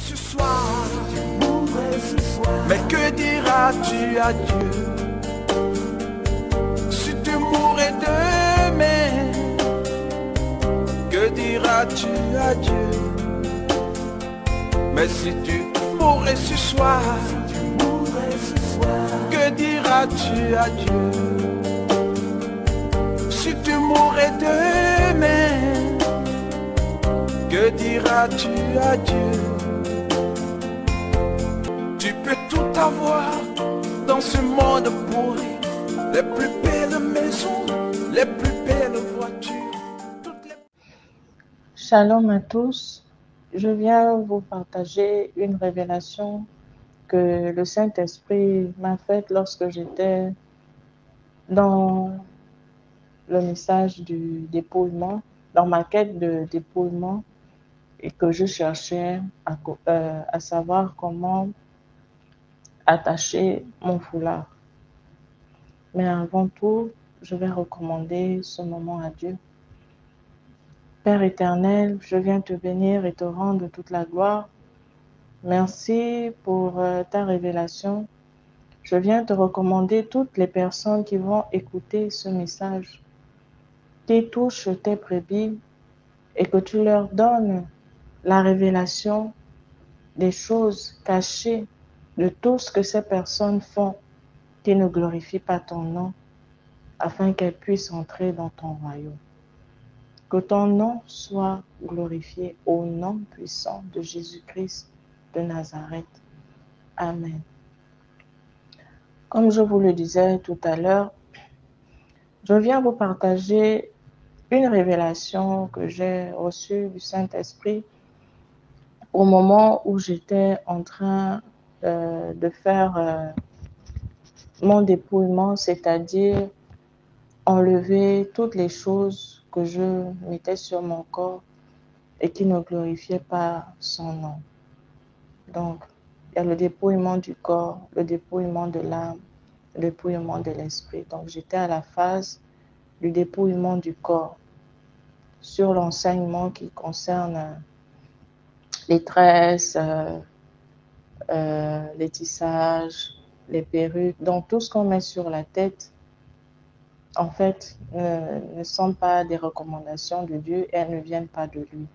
ce soir, mais que diras-tu à Dieu? Si tu mourrais demain, que diras-tu à Dieu? Mais si tu mourrais ce soir, que diras-tu à Dieu? Si tu mourrais demain, que diras-tu à Dieu? Tu peux tout avoir dans ce monde pourri, les plus belles maisons, les plus belles voitures. Shalom à tous. Je viens vous partager une révélation que le Saint-Esprit m'a faite lorsque j'étais dans le message du dépouillement, dans ma quête de dépouillement, et que je cherchais à savoir comment attacher mon foulard. Mais avant tout, je vais recommander ce moment à Dieu. Père éternel, je viens te bénir et te rendre toute la gloire. Merci pour ta révélation. Je viens te recommander toutes les personnes qui vont écouter ce message, qui touchent tes brebis et que tu leur donnes la révélation des choses cachées de tout ce que ces personnes font qui ne glorifient pas ton nom, afin qu'elles puissent entrer dans ton royaume. Que ton nom soit glorifié au nom puissant de Jésus-Christ de Nazareth. Amen. Comme je vous le disais tout à l'heure, je viens vous partager une révélation que j'ai reçue du Saint-Esprit au moment où j'étais en train de faire mon dépouillement, c'est-à-dire enlever toutes les choses que je mettais sur mon corps et qui ne glorifiaient pas son nom. Donc, il y a le dépouillement du corps, le dépouillement de l'âme, le dépouillement de l'esprit. Donc, j'étais à la phase du dépouillement du corps sur l'enseignement qui concerne les tresses, les tissages, les perruques. Donc, tout ce qu'on met sur la tête, en fait, ne sont pas des recommandations de Dieu et elles ne viennent pas de lui.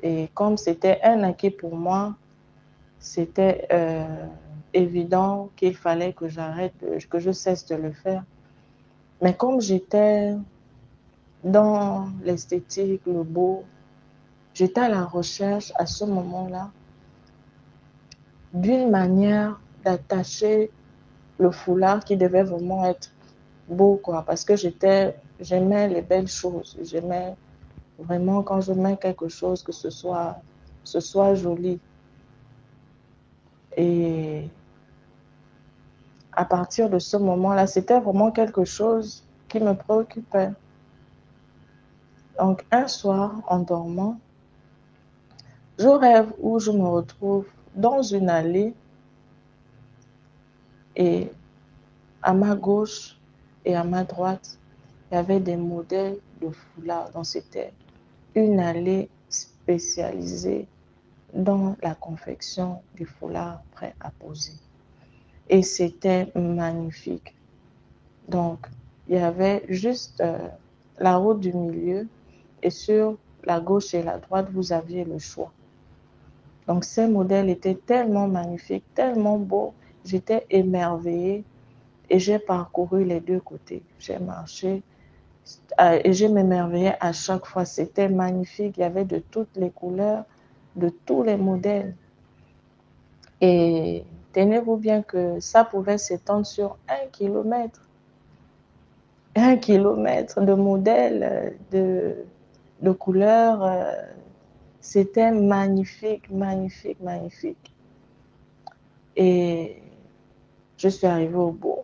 Et comme c'était un acquis pour moi, c'était évident qu'il fallait que j'arrête, que je cesse de le faire. Mais comme j'étais dans l'esthétique, le beau, j'étais à la recherche à ce moment-là d'une manière d'attacher le foulard qui devait vraiment être beau, quoi, parce que j'aimais les belles choses, j'aimais vraiment quand je mets quelque chose que ce soit joli. Et à partir de ce moment-là, c'était vraiment quelque chose qui me préoccupait. Donc un soir, en dormant, je rêve où je me retrouve dans une allée et à ma gauche et à ma droite, il y avait des modèles de foulards. Donc c'était une allée spécialisée dans la confection des foulards prêts à poser. Et c'était magnifique. Donc, il y avait juste la route du milieu et sur la gauche et la droite, vous aviez le choix. Donc, ces modèles étaient tellement magnifiques, tellement beaux. J'étais émerveillée et j'ai parcouru les deux côtés. J'ai marché et je m'émerveillais à chaque fois. C'était magnifique. Il y avait de toutes les couleurs, de tous les modèles. Et tenez-vous bien que ça pouvait s'étendre sur 1 kilomètre. 1 kilomètre de modèles, de couleurs. C'était magnifique, magnifique, magnifique. Et je suis arrivée au bout.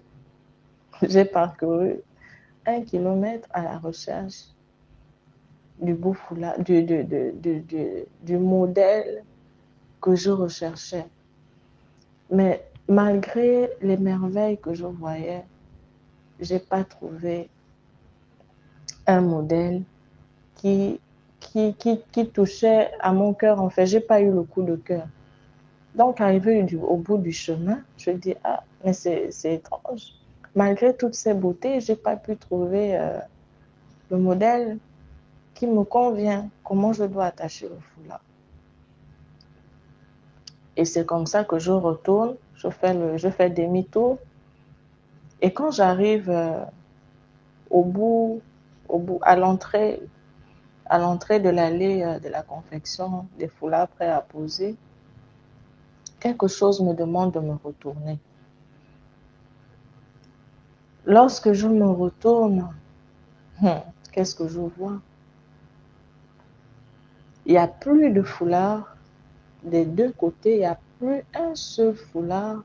J'ai parcouru 1 kilomètre à la recherche du beau foulard, du modèle que je recherchais. Mais malgré les merveilles que je voyais, je n'ai pas trouvé un modèle qui touchait à mon cœur. En fait, je n'ai pas eu le coup de cœur. Donc, arrivé au bout du chemin, je dis, ah, mais c'est étrange. Malgré toutes ces beautés, je n'ai pas pu trouver le modèle qui me convient. Comment je dois attacher le foulard? Et c'est comme ça que je retourne, je fais demi-tour. Et quand j'arrive à l'entrée de l'allée de la confection des foulards prêts à poser, quelque chose me demande de me retourner. Lorsque je me retourne, qu'est-ce que je vois? Il n'y a plus de foulard des deux côtés, il n'y a plus un seul foulard.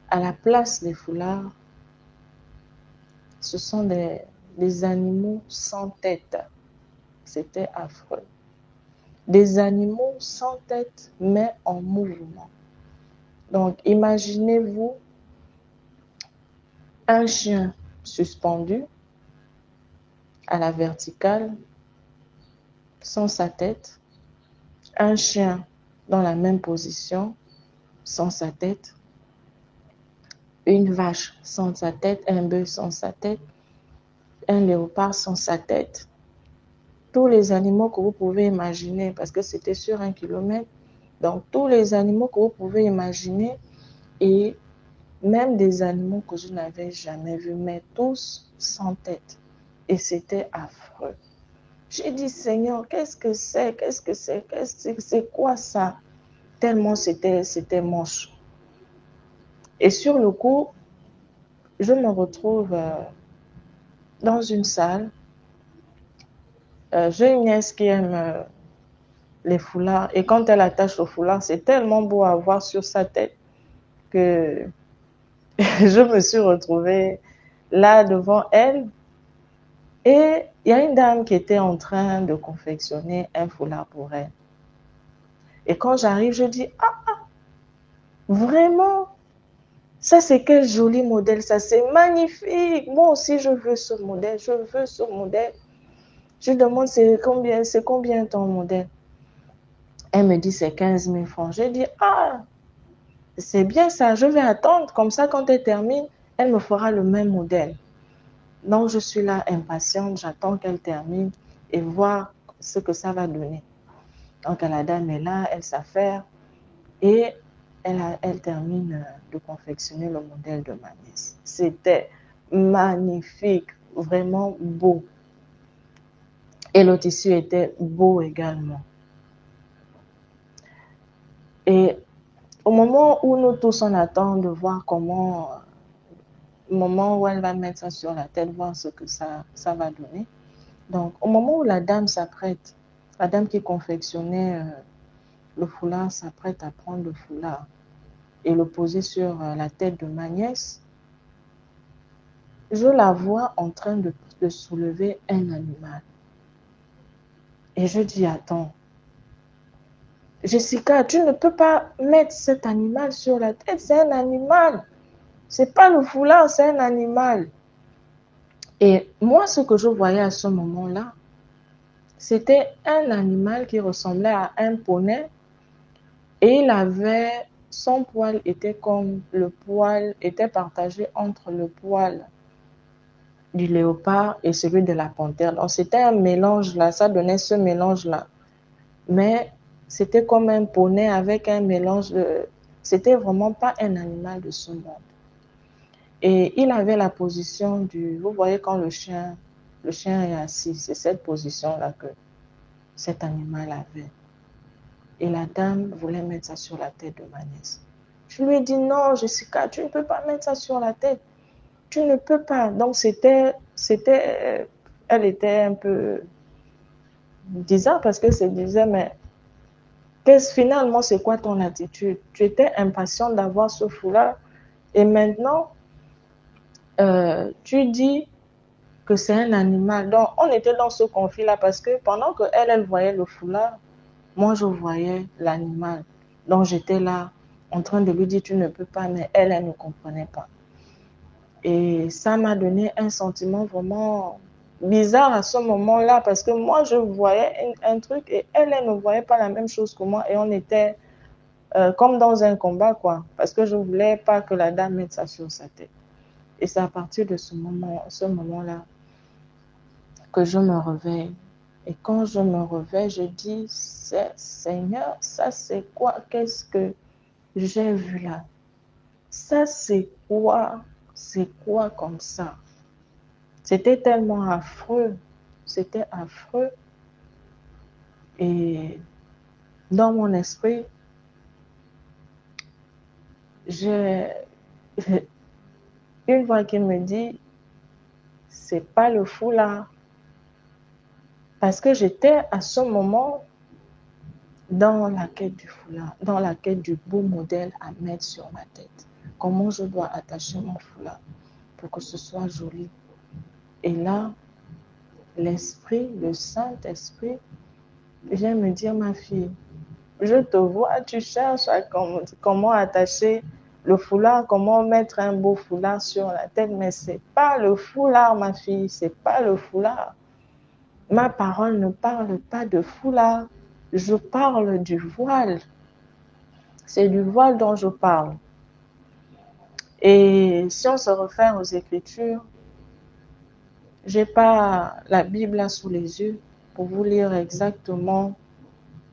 À la place des foulards, ce sont des animaux sans tête. C'était affreux. Des animaux sans tête, mais en mouvement. Donc, imaginez-vous un chien suspendu à la verticale, sans sa tête, un chien dans la même position, sans sa tête, une vache sans sa tête, un bœuf sans sa tête, un léopard sans sa tête. Tous les animaux que vous pouvez imaginer, parce que c'était sur 1 kilomètre, donc tous les animaux que vous pouvez imaginer, et même des animaux que je n'avais jamais vus, mais tous sans tête. Et c'était affreux. J'ai dit, Seigneur, qu'est-ce que c'est? Qu'est-ce que c'est? C'est quoi ça? Tellement c'était moche. Et sur le coup, je me retrouve dans une salle. J'ai une nièce qui aime les foulards. Et quand elle attache le foulard, c'est tellement beau à voir sur sa tête que je me suis retrouvée là devant elle. Et il y a une dame qui était en train de confectionner un foulard pour elle. Et quand j'arrive, je dis, ah, vraiment? Ça, c'est quel joli modèle, ça, c'est magnifique. Moi aussi, je veux ce modèle, je veux ce modèle. Je demande, c'est combien ton modèle? Elle me dit, c'est 15 000 francs. Je dis, ah, c'est bien ça, je vais attendre. Comme ça, quand elle termine, elle me fera le même modèle. Donc, je suis là, impatiente, j'attends qu'elle termine et voir ce que ça va donner. Donc, la dame est là, elle s'affaire et elle termine de confectionner le modèle de ma nièce. C'était magnifique, vraiment beau. Et le tissu était beau également. Et au moment où nous tous on attend de voir au moment où elle va mettre ça sur la tête, voir ce que ça va donner. Donc, au moment où la dame s'apprête, la dame qui confectionnait le foulard s'apprête à prendre le foulard et le poser sur la tête de ma nièce, je la vois en train de soulever un animal. Et je dis, attends, Jessica, tu ne peux pas mettre cet animal sur la tête, c'est un animal. C'est pas le foulard, c'est un animal. Et moi, ce que je voyais à ce moment-là, c'était un animal qui ressemblait à un poney et son poil était partagé entre le poil du léopard et celui de la panthère. Donc c'était un mélange là, ça donnait ce mélange là. Mais c'était comme un poney avec un mélange c'était vraiment pas un animal de ce monde. Et il avait la position vous voyez quand le chien est assis, c'est cette position-là que cet animal avait. Et la dame voulait mettre ça sur la tête de ma nièce. Je lui ai dit, non, Jessica, tu ne peux pas mettre ça sur la tête. Tu ne peux pas. Donc, elle était un peu bizarre parce que se disait, mais finalement, c'est quoi ton attitude? Tu étais impatiente d'avoir ce foulard et maintenant, tu dis que c'est un animal. Donc, on était dans ce conflit-là parce que pendant qu'elle voyait le foulard, moi, je voyais l'animal. Donc, j'étais là en train de lui dire, tu ne peux pas, mais elle ne comprenait pas. Et ça m'a donné un sentiment vraiment bizarre à ce moment-là parce que moi, je voyais un truc et elle ne voyait pas la même chose que moi et on était comme dans un combat, quoi. Parce que je ne voulais pas que la dame mette ça sur sa tête. Et c'est à partir de ce moment-là, que je me réveille. Et quand je me réveille, je dis, Seigneur, ça c'est quoi? Qu'est-ce que j'ai vu là? Ça c'est quoi? C'est quoi comme ça? C'était tellement affreux. C'était affreux. Et dans mon esprit, j'ai une voix qui me dit, c'est pas le foulard. Parce que j'étais à ce moment dans la quête du foulard, dans la quête du beau modèle à mettre sur ma tête. Comment je dois attacher mon foulard pour que ce soit joli. Et là, l'esprit, le Saint-Esprit, vient me dire, ma fille, je te vois, tu cherches à comment attacher le foulard, comment mettre un beau foulard sur la tête, mais c'est pas le foulard, ma fille, c'est pas le foulard. Ma parole ne parle pas de foulard, je parle du voile. C'est du voile dont je parle. Et si on se réfère aux Écritures, j'ai pas la Bible là sous les yeux pour vous lire exactement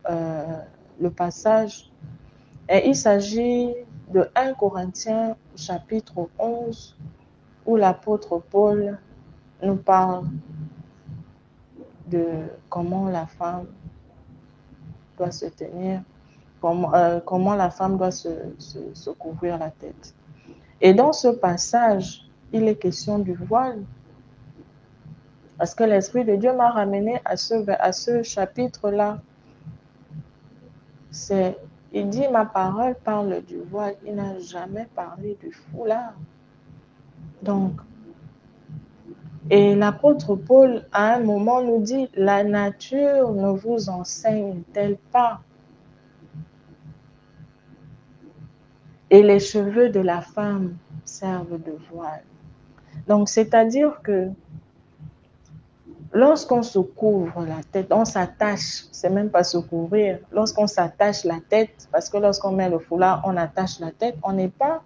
le passage. Et il s'agit de 1 Corinthiens chapitre 11 où l'apôtre Paul nous parle de comment la femme doit se tenir, comment la femme doit se couvrir la tête. Et dans ce passage, il est question du voile. Parce que l'Esprit de Dieu m'a ramené à ce chapitre-là. Il dit, ma parole parle du voile. Il n'a jamais parlé du foulard. Donc, et l'apôtre Paul, à un moment, nous dit, la nature ne vous enseigne-t-elle pas? Et les cheveux de la femme servent de voile. Donc, c'est-à-dire que lorsqu'on se couvre la tête, on s'attache, c'est même pas se couvrir, lorsqu'on s'attache la tête, parce que lorsqu'on met le foulard, on attache la tête, on n'est pas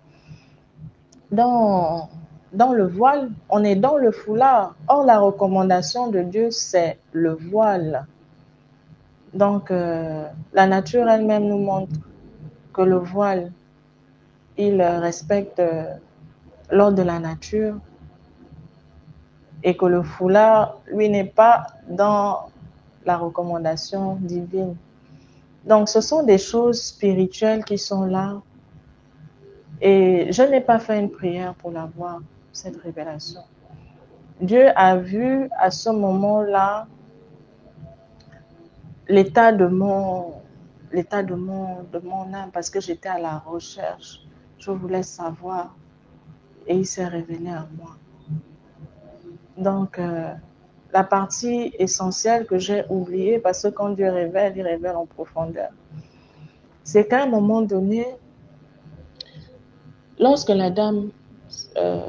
dans le voile, on est dans le foulard. Or, la recommandation de Dieu, c'est le voile. Donc, la nature elle-même nous montre que le voile, il respecte l'ordre de la nature et que le foulard, lui, n'est pas dans la recommandation divine. Donc, ce sont des choses spirituelles qui sont là. Et je n'ai pas fait une prière pour l'avoir, cette révélation. Dieu a vu à ce moment-là l'état de mon âme, parce que j'étais à la recherche. Je voulais savoir et il s'est révélé à moi. Donc, la partie essentielle que j'ai oubliée, parce que quand Dieu révèle, il révèle en profondeur, c'est qu'à un moment donné, lorsque la dame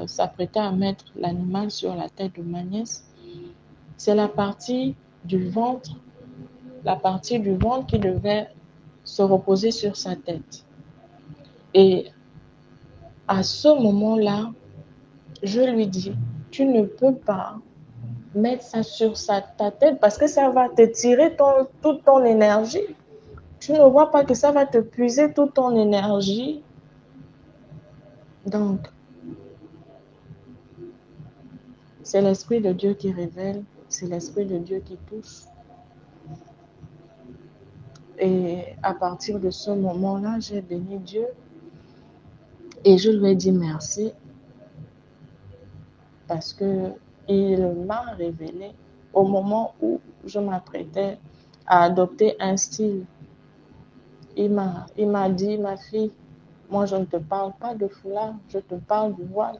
s'apprêtait à mettre l'animal sur la tête de ma nièce, c'est la partie du ventre qui devait se reposer sur sa tête. Et à ce moment-là, je lui dis, tu ne peux pas mettre ça sur ta tête parce que ça va te tirer toute ton énergie. Tu ne vois pas que ça va te puiser toute ton énergie. Donc, c'est l'Esprit de Dieu qui révèle, c'est l'Esprit de Dieu qui touche. Et à partir de ce moment-là, j'ai béni Dieu et je lui ai dit merci parce qu'il m'a révélé au moment où je m'apprêtais à adopter un style. Il m'a dit, ma fille, moi je ne te parle pas de foulard, je te parle du voile.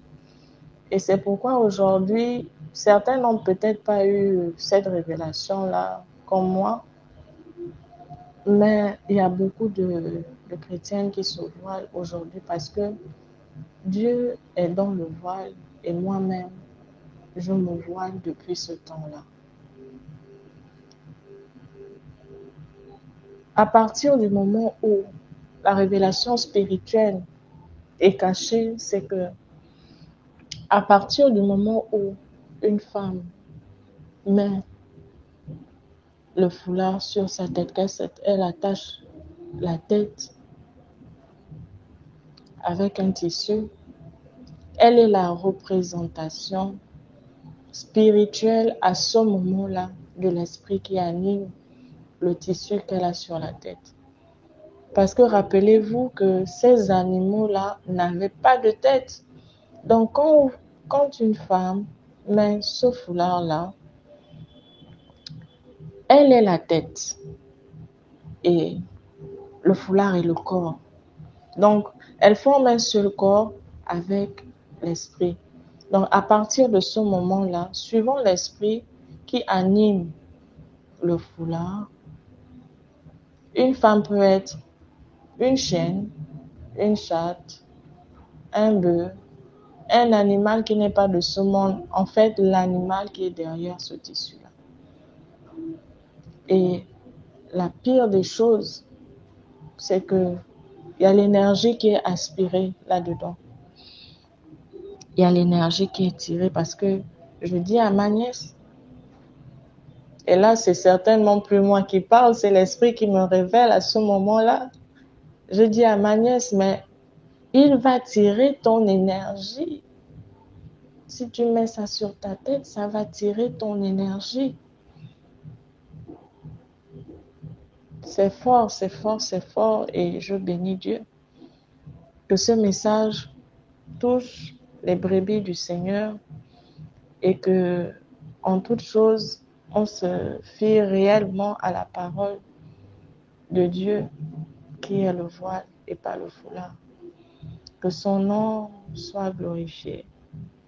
Et c'est pourquoi aujourd'hui, certains n'ont peut-être pas eu cette révélation-là comme moi, mais il y a beaucoup de chrétiennes qui se voilent aujourd'hui parce que Dieu est dans le voile et moi-même, je me voile depuis ce temps-là. À partir du moment où la révélation spirituelle est cachée, c'est que à partir du moment où une femme met le foulard sur sa tête, elle attache la tête avec un tissu, elle est la représentation spirituelle à ce moment-là de l'esprit qui anime le tissu qu'elle a sur la tête. Parce que rappelez-vous que ces animaux-là n'avaient pas de tête. Donc quand une femme met ce foulard-là, elle est la tête et le foulard est le corps. Donc, elles forment un seul corps avec l'esprit. Donc, à partir de ce moment-là, suivant l'esprit qui anime le foulard, une femme peut être une chienne, une chatte, un bœuf, un animal qui n'est pas de ce monde, en fait, l'animal qui est derrière ce tissu-là. Et la pire des choses, c'est que il y a l'énergie qui est aspirée là-dedans. Il y a l'énergie qui est tirée parce que je dis à ma nièce, et là c'est certainement plus moi qui parle, c'est l'esprit qui me révèle à ce moment-là. Je dis à ma nièce, mais il va tirer ton énergie. Si tu mets ça sur ta tête, ça va tirer ton énergie. C'est fort, c'est fort, c'est fort et je bénis Dieu que ce message touche les brebis du Seigneur et que, en toute chose, on se fie réellement à la parole de Dieu qui est le voile et pas le foulard. Que son nom soit glorifié.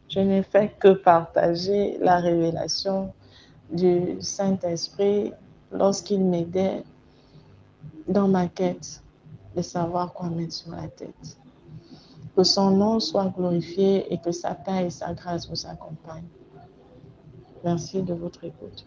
Je n'ai fait que partager la révélation du Saint-Esprit lorsqu'il m'aidait dans ma quête de savoir quoi mettre sur la tête. Que son nom soit glorifié et que sa paix et sa grâce vous accompagnent. Merci de votre écoute.